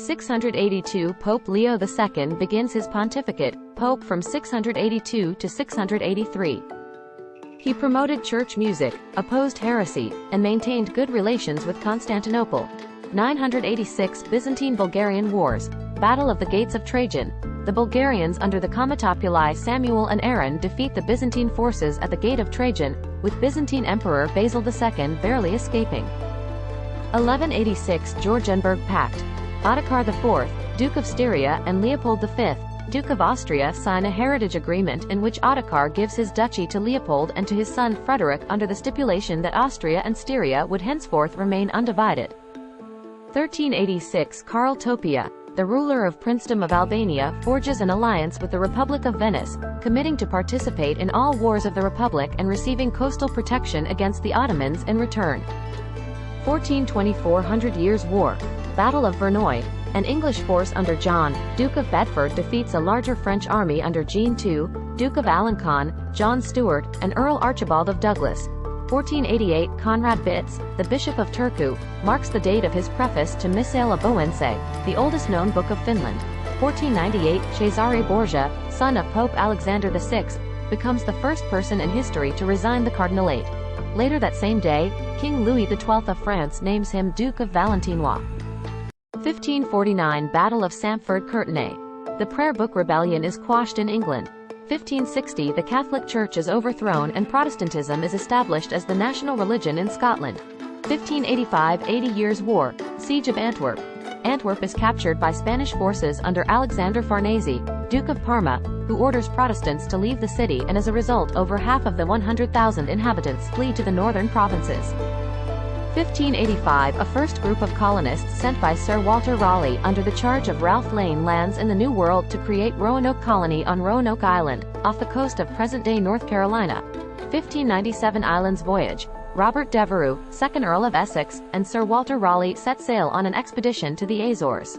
682 Pope Leo II begins his pontificate, Pope from 682 to 683. He promoted church music, opposed heresy, and maintained good relations with Constantinople. 986 Byzantine-Bulgarian Wars, Battle of the Gates of Trajan. The Bulgarians under the Komitopuli Samuel and Aaron defeat the Byzantine forces at the Gate of Trajan, with Byzantine Emperor Basil II barely escaping. 1186 Georgenberg Pact. Ottokar IV, Duke of Styria, and Leopold V, Duke of Austria sign a heritage agreement in which Ottokar gives his duchy to Leopold and to his son Frederick under the stipulation that Austria and Styria would henceforth remain undivided. 1386 Karl Topia, the ruler of Princedom of Albania, forges an alliance with the Republic of Venice, committing to participate in all wars of the Republic and receiving coastal protection against the Ottomans in return. 1424 Hundred Years' War, Battle of Verneuil. An English force under John, Duke of Bedford defeats a larger French army under Jean II, Duke of Alencon, John Stuart, and Earl Archibald of Douglas. 1488 Conrad Bitz, the Bishop of Turku, marks the date of his preface to Missale Aboense, the oldest known book of Finland. 1498 Cesare Borgia, son of Pope Alexander VI, becomes the first person in history to resign the cardinalate. Later that same day, King Louis XII of France names him Duke of Valentinois. 1549 Battle of Stamford-Courtenay. The Prayer Book Rebellion is quashed in England. 1560 The Catholic Church is overthrown and Protestantism is established as the national religion in Scotland. 1585 80 Years' War, Siege of Antwerp. Antwerp is captured by Spanish forces under Alexander Farnese, Duke of Parma, who orders Protestants to leave the city, and as a result over half of the 100,000 inhabitants flee to the northern provinces. 1585 A first group of colonists sent by Sir Walter Raleigh under the charge of Ralph Lane lands in the New World to create Roanoke Colony on Roanoke Island, off the coast of present-day North Carolina. 1597 Islands Voyage. Robert Devereux, 2nd Earl of Essex, and Sir Walter Raleigh set sail on an expedition to the Azores.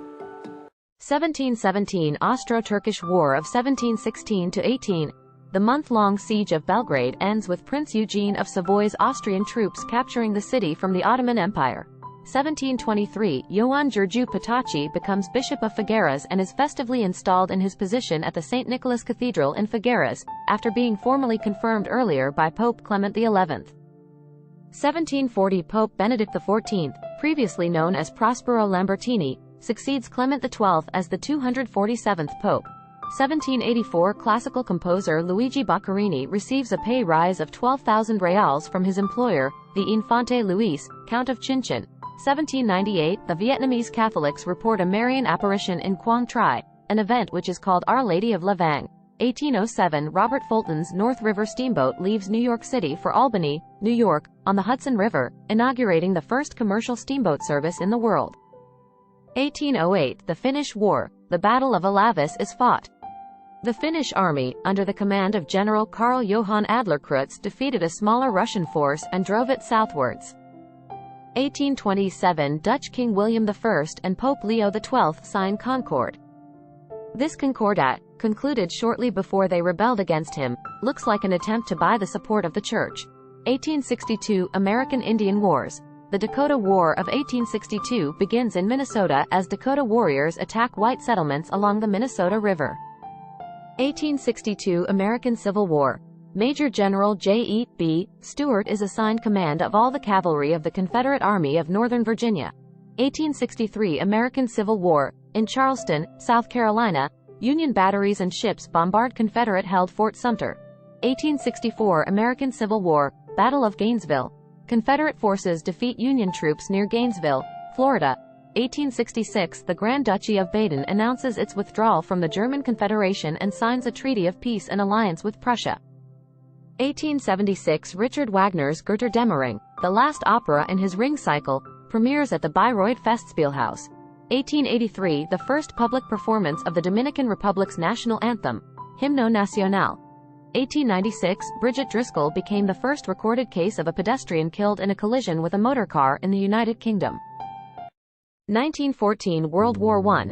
1717 Austro-Turkish War of 1716–18. The month-long siege of Belgrade ends with Prince Eugene of Savoy's Austrian troops capturing the city from the Ottoman Empire. 1723 Ioan Georgiu Pataci becomes Bishop of Figueres and is festively installed in his position at the St. Nicholas Cathedral in Figueres, after being formally confirmed earlier by Pope Clement XI. 1740 Pope Benedict XIV, previously known as Prospero Lambertini, succeeds Clement XII as the 247th Pope. 1784 Classical composer Luigi Boccherini receives a pay rise of 12,000 reals from his employer, the Infante Luis, Count of Chinchon. 1798 The Vietnamese Catholics report a Marian apparition in Quang Tri, an event which is called Our Lady of La Vang. 1807 Robert Fulton's North River steamboat leaves New York City for Albany, New York, on the Hudson River, inaugurating the first commercial steamboat service in the world. 1808 The Finnish War. The Battle of Alavis is fought. The Finnish army, under the command of General Karl Johan Adlercreutz, defeated a smaller Russian force and drove it southwards. 1827 Dutch King William I and Pope Leo XII sign Concord. This concordat, concluded shortly before they rebelled against him, looks like an attempt to buy the support of the Church. 1862 American Indian Wars. The Dakota War of 1862 begins in Minnesota as Dakota warriors attack white settlements along the Minnesota River. 1862 American Civil War. Major General J.E.B. Stuart is assigned command of all the cavalry of the Confederate Army of Northern Virginia. 1863 American Civil War. In Charleston, South Carolina, Union batteries and ships bombard Confederate-held Fort Sumter. 1864 American Civil War. Battle of Gainesville. Confederate forces defeat Union troops near Gainesville, Florida. 1866 The Grand Duchy of Baden announces its withdrawal from the German Confederation and signs a treaty of peace and alliance with Prussia. 1876 Richard Wagner's Götterdämmerung, the last opera in his Ring cycle, premieres at the Bayreuth Festspielhaus. 1883 The first public performance of the Dominican Republic's national anthem, Himno Nacional. 1896 Bridget Driscoll became the first recorded case of a pedestrian killed in a collision with a motor car in the United Kingdom. 1914 World War I.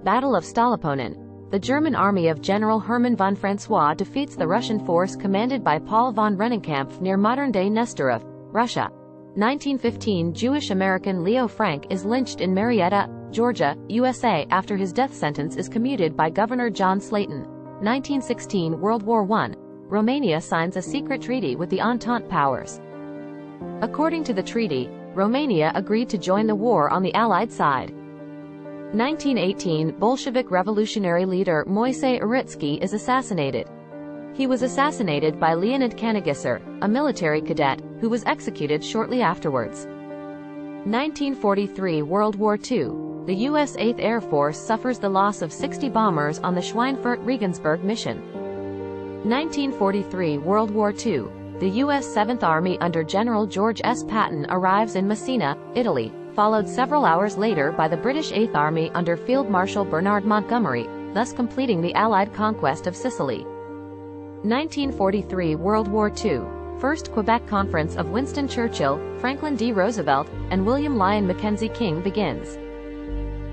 Battle of Stallupönen. The German army of General Hermann von François defeats the Russian force commanded by Paul von Rennenkampf near modern-day Nestorov, Russia. 1915 Jewish-American Leo Frank is lynched in Marietta, Georgia, USA after his death sentence is commuted by Governor John Slayton. 1916 World War I. Romania signs a secret treaty with the Entente powers. According to the treaty, Romania agreed to join the war on the Allied side. 1918 Bolshevik revolutionary leader Moise Uritsky is assassinated. He was assassinated by Leonid Kanagisser, a military cadet, who was executed shortly afterwards. 1943 World War II. The U.S. 8th Air Force suffers the loss of 60 bombers on the Schweinfurt-Regensburg mission. 1943 World War II. The U.S. 7th Army under General George S. Patton arrives in Messina, Italy, followed several hours later by the British 8th Army under Field Marshal Bernard Montgomery, thus completing the Allied conquest of Sicily. 1943 World War II. First Quebec Conference of Winston Churchill, Franklin D. Roosevelt, and William Lyon Mackenzie King begins.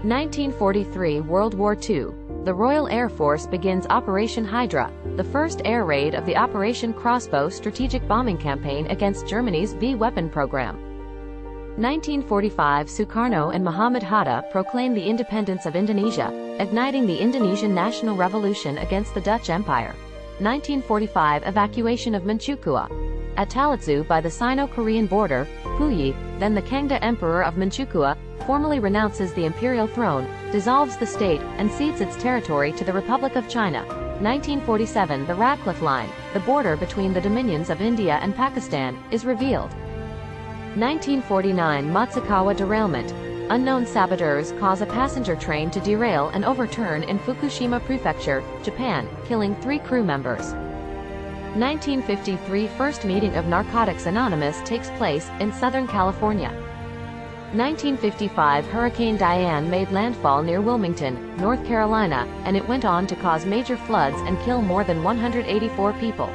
1943 World War II. The Royal Air Force begins Operation Hydra, the first air raid of the Operation Crossbow strategic bombing campaign against Germany's V weapon program. 1945 Sukarno and Muhammad Hatta proclaim the independence of Indonesia, igniting the Indonesian national revolution against the Dutch Empire. 1945 Evacuation of Manchukuo. At Talitzu by the Sino-Korean border, Puyi, then the Kangda Emperor of Manchukuo, formally renounces the imperial throne, dissolves the state, and cedes its territory to the Republic of China. 1947 The Radcliffe Line, the border between the dominions of India and Pakistan, is revealed. 1949 Matsukawa derailment. Unknown saboteurs cause a passenger train to derail and overturn in Fukushima Prefecture, Japan, killing 3 crew members. 1953 First meeting of Narcotics Anonymous takes place in Southern California. 1955 Hurricane Diane made landfall near Wilmington, North Carolina, and it went on to cause major floods and kill more than 184 people.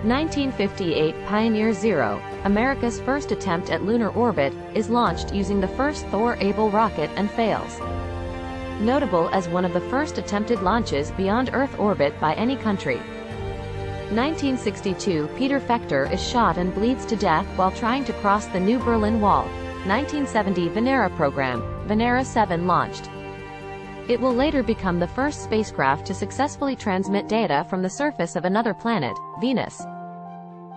1958 Pioneer 0, America's first attempt at lunar orbit, is launched using the first Thor-Able rocket and fails. Notable as one of the first attempted launches beyond Earth orbit by any country. 1962 Peter Fechter is shot and bleeds to death while trying to cross the New Berlin Wall. 1970 Venera program, Venera 7 launched. It will later become the first spacecraft to successfully transmit data from the surface of another planet, Venus.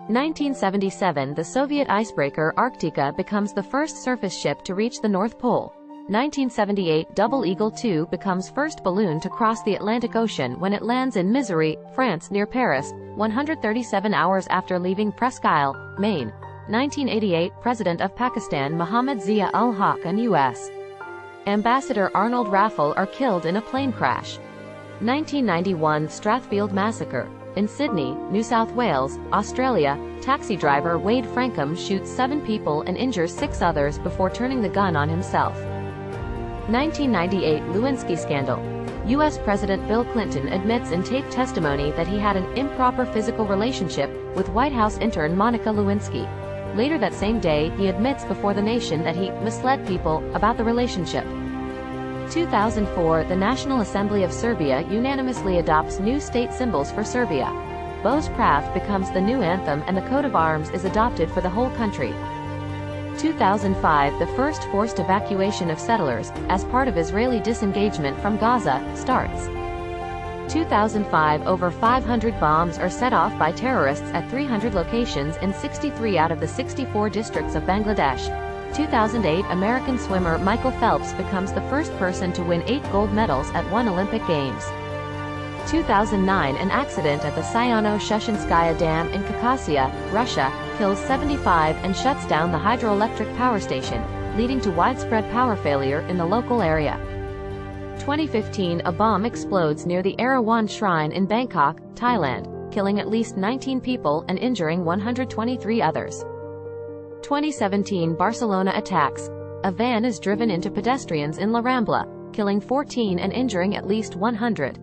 1977 The Soviet icebreaker Arktika becomes the first surface ship to reach the North Pole. 1978 Double Eagle 2 becomes first balloon to cross the Atlantic Ocean when it lands in Misery, France near Paris, 137 hours after leaving Presque Isle, Maine. 1988 President of Pakistan Mohammad Zia ul-Haq and U.S. Ambassador Arnold Raffel are killed in a plane crash. 1991 Strathfield Massacre. In Sydney, New South Wales, Australia, taxi driver Wade Frankham shoots 7 people and injures 6 others before turning the gun on himself. 1998 Lewinsky scandal. U.S. President Bill Clinton admits in taped testimony that he had an improper physical relationship with White House intern Monica Lewinsky. Later that same day, he admits before the nation that he misled people about the relationship. 2004 The National Assembly of Serbia unanimously adopts new state symbols for Serbia. Bože Pravde becomes the new anthem and the coat of arms is adopted for the whole country. 2005 The first forced evacuation of settlers, as part of Israeli disengagement from Gaza, starts. 2005 Over 500 bombs are set off by terrorists at 300 locations in 63 out of the 64 districts of Bangladesh. 2008 American swimmer Michael Phelps becomes the first person to win 8 gold medals at one Olympic Games. 2009 An accident at the Sayano-Shushenskaya Dam in Khakassia, Russia, kills 75 and shuts down the hydroelectric power station, leading to widespread power failure in the local area. 2015 A bomb explodes near the Erawan Shrine in Bangkok, Thailand, killing at least 19 people and injuring 123 others. 2017 Barcelona attacks. A van is driven into pedestrians in La Rambla, killing 14 and injuring at least 100.